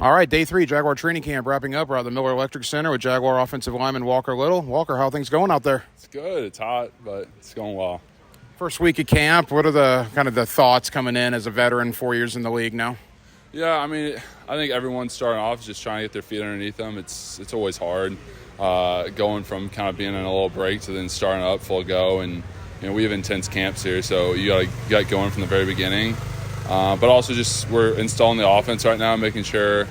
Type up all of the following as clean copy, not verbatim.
All right, day 3, Jaguar Training Camp wrapping up. We're at the Miller Electric Center with Jaguar Offensive Lineman Walker Little. Walker, how are things going out there? It's good. It's hot, but it's going well. First week of camp, what are the thoughts coming in as a veteran, 4 years in the league now? Yeah, I mean, I think everyone starting off is just trying to get their feet underneath them. It's always hard going from kind of being in a little break to then starting up full go. And we have intense camps here, so you got to get going from the very beginning. But also just we're installing the offense right now, making sure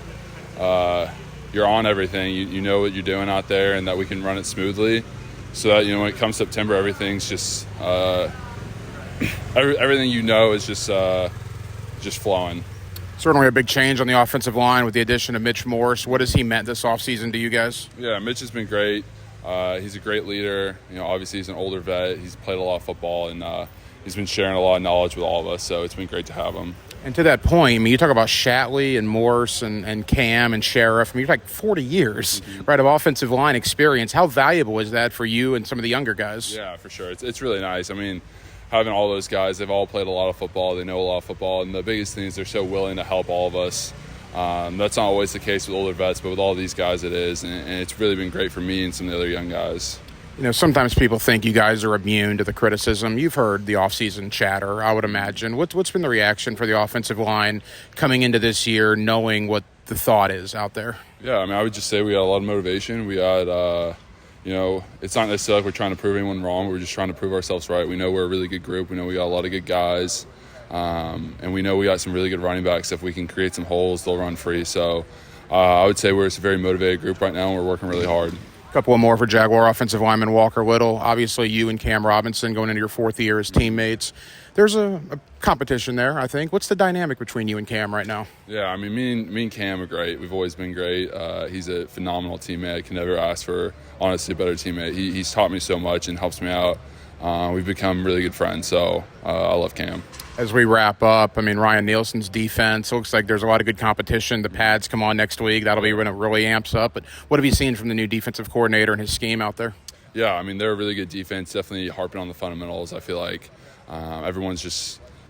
you're on everything. You know what you're doing out there, and that we can run it smoothly. So that when it comes September, everything's just everything is just flowing. Certainly a big change on the offensive line with the addition of Mitch Morse. What has he meant this offseason to you guys? Yeah, Mitch has been great. He's a great leader. Obviously he's an older vet. He's played a lot of football, and he's been sharing a lot of knowledge with all of us. So it's been great to have him. And to that point, you talk about Shatley and Morse and Cam and Sheriff. You're like 40 years, right, of offensive line experience. How valuable is that for you and some of the younger guys? Yeah, for sure. It's really nice. I mean, having all those guys, they've all played a lot of football. They know a lot of football. And the biggest thing is they're so willing to help all of us. That's not always the case with older vets, but with all these guys it is. And it's really been great for me and some of the other young guys. Sometimes people think you guys are immune to the criticism. You've heard the offseason chatter, I would imagine. What's been the reaction for the offensive line coming into this year, knowing what the thought is out there? Yeah, I mean, I would just say we got a lot of motivation. We got it's not necessarily like we're trying to prove anyone wrong. We're just trying to prove ourselves right. We know we're a really good group. We know we got a lot of good guys. And we know we got some really good running backs. If we can create some holes, they'll run free. So I would say we're a very motivated group right now, and we're working really hard. A couple of more for Jaguar offensive lineman Walker Little. Obviously, you and Cam Robinson going into your 4th year as teammates. There's a competition there, I think. What's the dynamic between you and Cam right now? Yeah, I mean, me and Cam are great. We've always been great. He's a phenomenal teammate. I can never ask for, honestly, a better teammate. He's taught me so much and helps me out. We've become really good friends, so I love Cam. As we wrap up, I mean, Ryan Nielsen's defense looks like there's a lot of good competition. The pads come on next week. That'll be when it really amps up. But what have you seen from the new defensive coordinator and his scheme out there? Yeah, I mean, they're a really good defense, definitely harping on the fundamentals. I feel like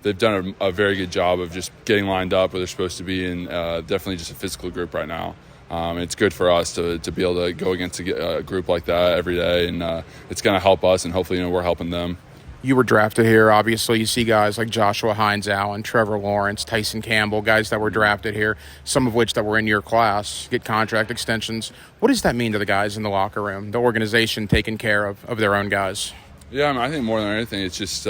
they've done a very good job of just getting lined up where they're supposed to be, and definitely just a physical group right now. It's good for us to be able to go against a group like that every day, and it's going to help us, and hopefully we're helping them. You were drafted here. Obviously, you see guys like Joshua Hines-Allen, Trevor Lawrence, Tyson Campbell, guys that were drafted here, some of which that were in your class, get contract extensions. What does that mean to the guys in the locker room, the organization taking care of their own guys? Yeah, I mean, I think more than anything, it just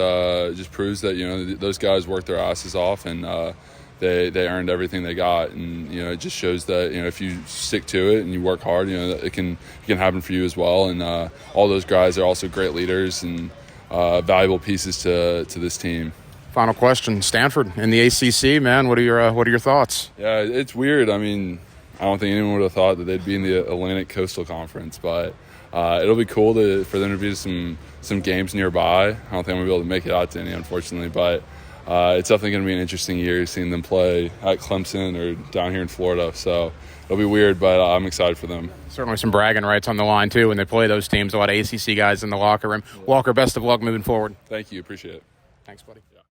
proves that those guys worked their asses off, and they earned everything they got, and it just shows that if you stick to it and you work hard, it can happen for you as well. And all those guys are also great leaders and valuable pieces to this team. Final question: Stanford in the ACC, man. What are your thoughts? Yeah, it's weird. I mean, I don't think anyone would have thought that they'd be in the Atlantic Coastal Conference, but it'll be cool for them to be some games nearby. I don't think I'm gonna be able to make it out to any, unfortunately, but it's definitely going to be an interesting year seeing them play at Clemson or down here in Florida. So it'll be weird, but I'm excited for them. Certainly some bragging rights on the line, too, when they play those teams. A lot of ACC guys in the locker room. Walker, best of luck moving forward. Thank you. Appreciate it. Thanks, buddy.